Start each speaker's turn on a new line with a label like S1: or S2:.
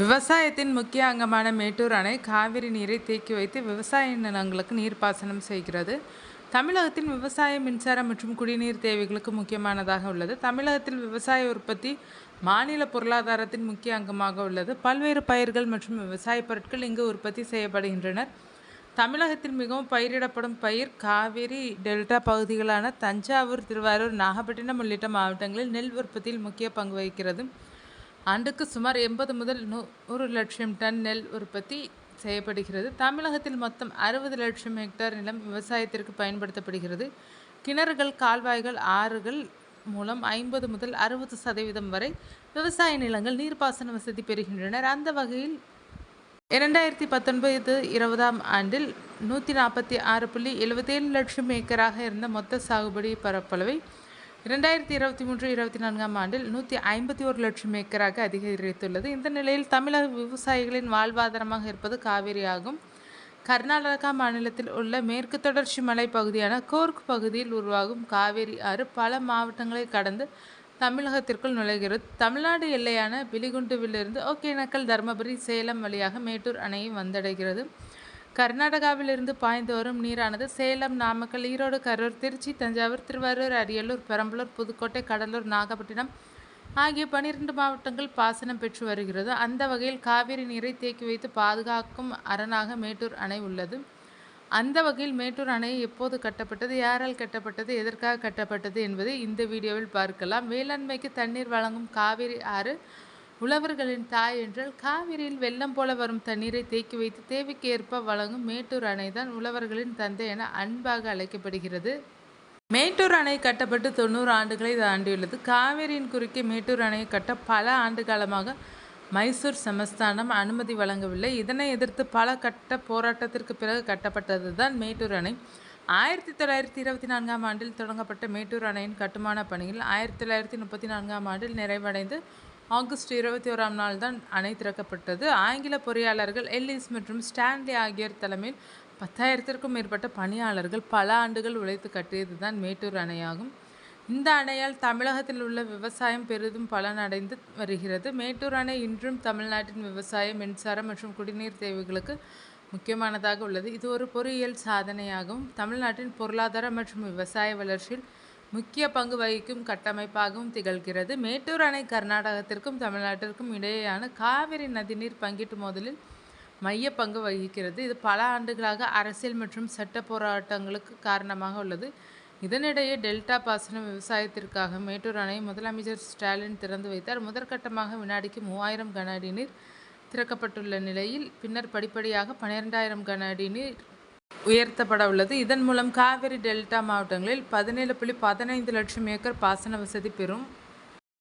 S1: விவசாயத்தின் முக்கிய அங்கமான மேட்டூர் அணை காவிரி நீரை தேக்கி வைத்து விவசாய நிலங்களுக்கு நீர்ப்பாசனம் செய்கிறது. தமிழகத்தின் விவசாய, மின்சாரம் மற்றும் குடிநீர் தேவைகளுக்கு முக்கியமானதாக உள்ளது. தமிழகத்தில் விவசாய உற்பத்தி மாநில பொருளாதாரத்தின் முக்கிய அங்கமாக உள்ளது. பல்வேறு பயிர்கள் மற்றும் விவசாய பொருட்கள் இங்கு உற்பத்தி செய்யப்படுகின்றன. தமிழகத்தில் மிகவும் பயிரிடப்படும் பயிர் காவிரி டெல்டா பகுதிகளான தஞ்சாவூர், திருவாரூர், நாகப்பட்டினம் உள்ளிட்ட மாவட்டங்களில் நெல் உற்பத்தியில் முக்கிய பங்கு வகிக்கிறது. ஆண்டுக்கு சுமார் 80 முதல் 100 லட்சம் டன் நெல் உற்பத்தி செய்யப்படுகிறது. தமிழகத்தில் மொத்தம் 60 லட்சம் ஹெக்டேர் நிலம் விவசாயத்திற்கு பயன்படுத்தப்படுகிறது. கிணறுகள், கால்வாய்கள், ஆறுகள் மூலம் 50 முதல் 60% வரை விவசாய நிலங்கள் நீர்ப்பாசன வசதி பெறுகின்றனர். அந்த வகையில் 2019-20 ஆண்டில் 146.77 லட்சம் ஏக்கராக இருந்த மொத்த சாகுபடி பரப்பளவை 2023-24 ஆண்டில் 151 லட்சம் ஏக்கராக அதிகரித்துள்ளது. இந்த நிலையில் தமிழக விவசாயிகளின் வாழ்வாதாரமாக இருப்பது காவிரி ஆகும். கர்நாடகா மாநிலத்தில் உள்ள மேற்கு தொடர்ச்சி மலை பகுதியான கோர்க் பகுதியில் உருவாகும் காவிரி ஆறு பல மாவட்டங்களை கடந்து தமிழகத்திற்குள் நுழைகிறது. தமிழ்நாடு எல்லையான பிலிகுண்டுவிலிருந்து ஒகேனக்கல், தருமபுரி, சேலம் வழியாக மேட்டூர் அணையை வந்தடைகிறது. கர்நாடகாவிலிருந்து பாய்ந்து வரும் நீரானது சேலம், நாமக்கல், ஈரோடு, கரூர், திருச்சி, தஞ்சாவூர், திருவாரூர், அரியலூர், பெரம்பலூர், புதுக்கோட்டை, கடலூர், நாகப்பட்டினம் ஆகிய 12 மாவட்டங்கள் பாசனம் பெற்று வருகிறது. அந்த வகையில் காவிரி நீரை தேக்கி வைத்து பாதுகாக்கும் அரணாக மேட்டூர் அணை உள்ளது. அந்த வகையில் மேட்டூர் அணை எப்போது கட்டப்பட்டது, யாரால் கட்டப்பட்டது, எதற்காக கட்டப்பட்டது என்பதை இந்த வீடியோவில் பார்க்கலாம். வேளாண்மைக்கு தண்ணீர் வழங்கும் காவிரி ஆறு உழவர்களின் தாய் என்றால் காவிரியில் வெள்ளம் போல வரும் தண்ணீரை தேக்கி வைத்து தேவைக்கு ஏற்ப வழங்கும் மேட்டூர் அணைதான் உழவர்களின் தந்தை என அன்பாக அழைக்கப்படுகிறது. மேட்டூர் அணை கட்டப்பட்டு 90 ஆண்டுகளை தாண்டியுள்ளது. காவிரியின் குறுக்கே மேட்டூர் அணையை கட்ட பல ஆண்டு காலமாக மைசூர் சமஸ்தானம் அனுமதி வழங்கவில்லை. இதனை எதிர்த்து பல கட்ட போராட்டத்திற்கு பிறகு கட்டப்பட்டது தான் மேட்டூர் அணை. 1924 ஆண்டில் தொடங்கப்பட்ட மேட்டூர் அணையின் கட்டுமான பணியில் 1934 ஆண்டில் நிறைவடைந்து ஆகஸ்ட் 21 நாள் தான் அணை திறக்கப்பட்டது. ஆங்கில பொறியாளர்கள் எல்லிஸ் மற்றும் ஸ்டான்லி ஆகியோர் தலைமையில் 10,000க்கும் மேற்பட்ட பணியாளர்கள் பல ஆண்டுகள் உழைத்து கட்டியது தான் மேட்டூர் அணையாகும். இந்த அணையால் தமிழகத்தில் உள்ள விவசாயம் பெரிதும் பலனடைந்து வருகிறது. மேட்டூர் அணை இன்றும் தமிழ்நாட்டின் விவசாயம், மின்சாரம் மற்றும் குடிநீர் தேவைகளுக்கு முக்கியமானதாக உள்ளது. இது ஒரு பொறியியல் சாதனையாகவும் தமிழ்நாட்டின் பொருளாதார மற்றும் விவசாய வளர்ச்சியில் முக்கிய பங்கு வகிக்கும் கட்டமைப்பாகவும் திகழ்கிறது. மேட்டூர் அணை கர்நாடகத்திற்கும் தமிழ்நாட்டிற்கும் இடையேயான காவிரி நதிநீர் பங்கீட்டு மோதலில் மைய பங்கு வகிக்கிறது. இது பல ஆண்டுகளாக அரசியல் மற்றும் சட்ட போராட்டங்களுக்கு காரணமாக உள்ளது. இதனிடையே டெல்டா பாசன விவசாயத்திற்காக மேட்டூர் அணை முதலமைச்சர் ஸ்டாலின் திறந்து வைத்தார். முதற்கட்டமாக வினாடிக்கு 3000 கன அடி நீர் திறக்கப்பட்டுள்ள நிலையில் பின்னர் படிப்படியாக 12,000 கன அடி நீர் உயர்த்தப்பட உள்ளது. இதன் மூலம் காவிரி டெல்டா மாவட்டங்களில் 17.15 லட்சம் ஏக்கர் பாசன வசதி பெறும்.